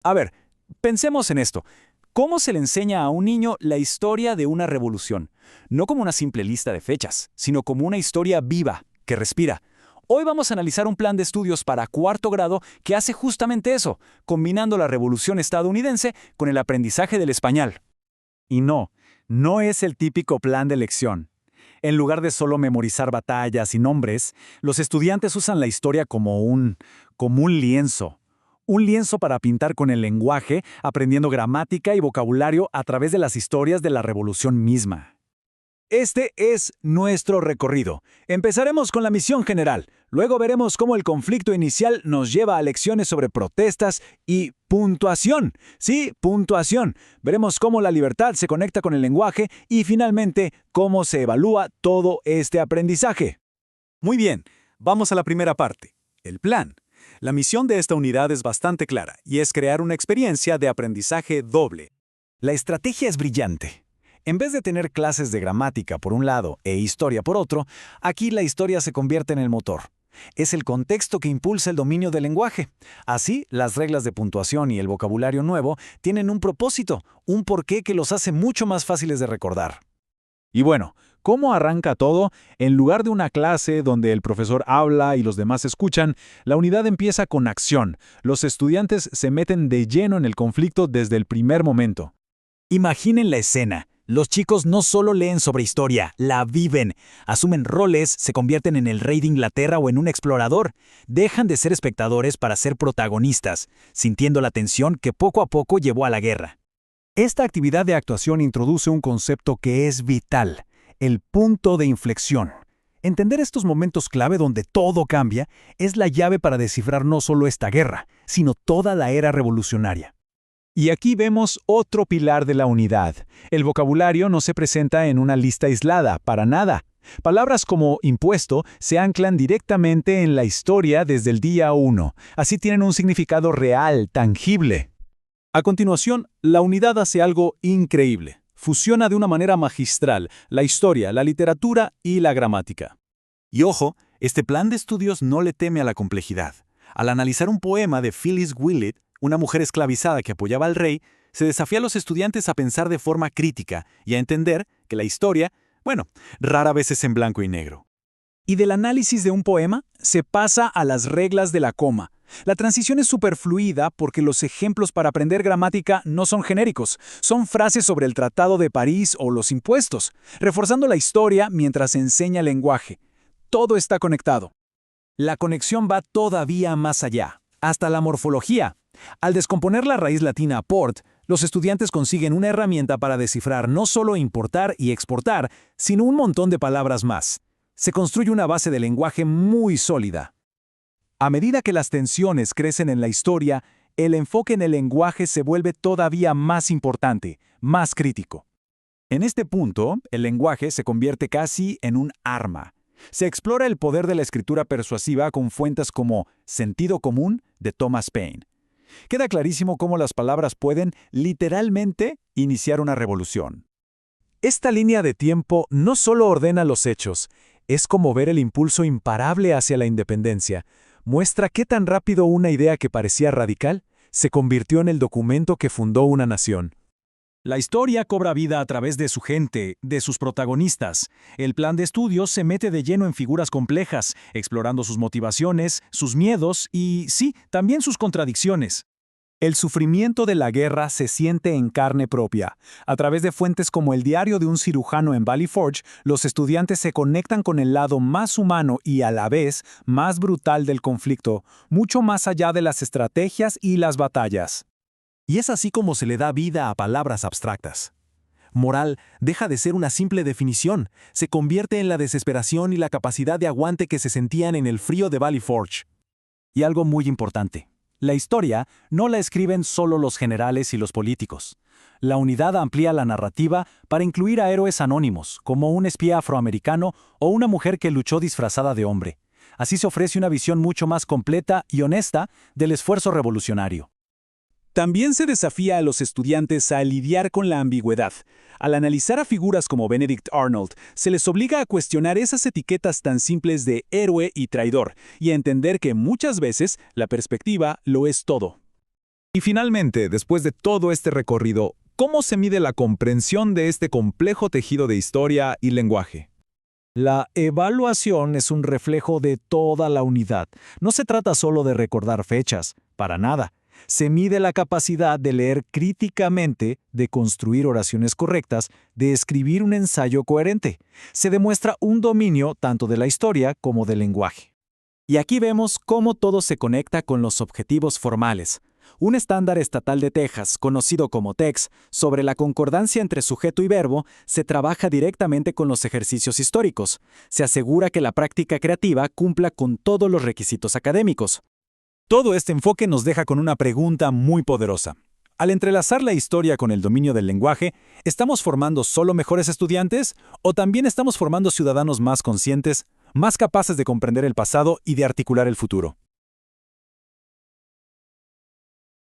A ver, pensemos en esto. ¿Cómo se le enseña a un niño la historia de una revolución? No como una simple lista de fechas, sino como una historia viva, que respira. Hoy vamos a analizar un plan de estudios para cuarto grado que hace justamente eso, combinando la revolución estadounidense con el aprendizaje del español. Y no, no es el típico plan de lección. En lugar de solo memorizar batallas y nombres, los estudiantes usan la historia como un lienzo. Un lienzo para pintar con el lenguaje, aprendiendo gramática y vocabulario a través de las historias de la revolución misma. Este es nuestro recorrido. Empezaremos con la misión general. Luego veremos cómo el conflicto inicial nos lleva a lecciones sobre protestas y puntuación. Sí, puntuación. Veremos cómo la libertad se conecta con el lenguaje y finalmente cómo se evalúa todo este aprendizaje. Muy bien, vamos a la primera parte, el plan. La misión de esta unidad es bastante clara y es crear una experiencia de aprendizaje doble. La estrategia es brillante. En vez de tener clases de gramática por un lado e historia por otro, aquí la historia se convierte en el motor. Es el contexto que impulsa el dominio del lenguaje. Así, las reglas de puntuación y el vocabulario nuevo tienen un propósito, un porqué que los hace mucho más fáciles de recordar. Y bueno, ¿cómo arranca todo? En lugar de una clase donde el profesor habla y los demás escuchan, la unidad empieza con acción. Los estudiantes se meten de lleno en el conflicto desde el primer momento. Imaginen la escena. Los chicos no solo leen sobre historia, la viven. Asumen roles, se convierten en el rey de Inglaterra o en un explorador. Dejan de ser espectadores para ser protagonistas, sintiendo la tensión que poco a poco llevó a la guerra. Esta actividad de actuación introduce un concepto que es vital, el punto de inflexión. Entender estos momentos clave donde todo cambia es la llave para descifrar no solo esta guerra, sino toda la era revolucionaria. Y aquí vemos otro pilar de la unidad. El vocabulario no se presenta en una lista aislada, para nada. Palabras como impuesto se anclan directamente en la historia desde el día 1. Así tienen un significado real, tangible. A continuación, la unidad hace algo increíble. Fusiona de una manera magistral la historia, la literatura y la gramática. Y ojo, este plan de estudios no le teme a la complejidad. Al analizar un poema de Phyllis Willett, una mujer esclavizada que apoyaba al rey, se desafía a los estudiantes a pensar de forma crítica y a entender que la historia, rara vez es en blanco y negro. Y del análisis de un poema se pasa a las reglas de la coma. La transición es superfluida porque los ejemplos para aprender gramática no son genéricos, son frases sobre el Tratado de París o los impuestos, reforzando la historia mientras se enseña el lenguaje. Todo está conectado. La conexión va todavía más allá, hasta la morfología. Al descomponer la raíz latina port, los estudiantes consiguen una herramienta para descifrar no solo importar y exportar, sino un montón de palabras más. Se construye una base de lenguaje muy sólida. A medida que las tensiones crecen en la historia, el enfoque en el lenguaje se vuelve todavía más importante, más crítico. En este punto, el lenguaje se convierte casi en un arma. Se explora el poder de la escritura persuasiva con fuentes como Sentido común de Thomas Paine. Queda clarísimo cómo las palabras pueden, literalmente, iniciar una revolución. Esta línea de tiempo no solo ordena los hechos, es como ver el impulso imparable hacia la independencia. Muestra qué tan rápido una idea que parecía radical se convirtió en el documento que fundó una nación. La historia cobra vida a través de su gente, de sus protagonistas. El plan de estudios se mete de lleno en figuras complejas, explorando sus motivaciones, sus miedos y, sí, también sus contradicciones. El sufrimiento de la guerra se siente en carne propia. A través de fuentes como el diario de un cirujano en Valley Forge, los estudiantes se conectan con el lado más humano y a la vez más brutal del conflicto, mucho más allá de las estrategias y las batallas. Y es así como se le da vida a palabras abstractas. Moral deja de ser una simple definición, se convierte en la desesperación y la capacidad de aguante que se sentían en el frío de Valley Forge. Y algo muy importante. La historia no la escriben solo los generales y los políticos. La unidad amplía la narrativa para incluir a héroes anónimos, como un espía afroamericano o una mujer que luchó disfrazada de hombre. Así se ofrece una visión mucho más completa y honesta del esfuerzo revolucionario. También se desafía a los estudiantes a lidiar con la ambigüedad. Al analizar a figuras como Benedict Arnold, se les obliga a cuestionar esas etiquetas tan simples de héroe y traidor, y a entender que muchas veces la perspectiva lo es todo. Y finalmente, después de todo este recorrido, ¿cómo se mide la comprensión de este complejo tejido de historia y lenguaje? La evaluación es un reflejo de toda la unidad. No se trata solo de recordar fechas, para nada. Se mide la capacidad de leer críticamente, de construir oraciones correctas, de escribir un ensayo coherente. Se demuestra un dominio tanto de la historia como del lenguaje. Y aquí vemos cómo todo se conecta con los objetivos formales. Un estándar estatal de Texas, conocido como TEX, sobre la concordancia entre sujeto y verbo, se trabaja directamente con los ejercicios históricos. Se asegura que la práctica creativa cumpla con todos los requisitos académicos. Todo este enfoque nos deja con una pregunta muy poderosa. Al entrelazar la historia con el dominio del lenguaje, ¿estamos formando solo mejores estudiantes o también estamos formando ciudadanos más conscientes, más capaces de comprender el pasado y de articular el futuro?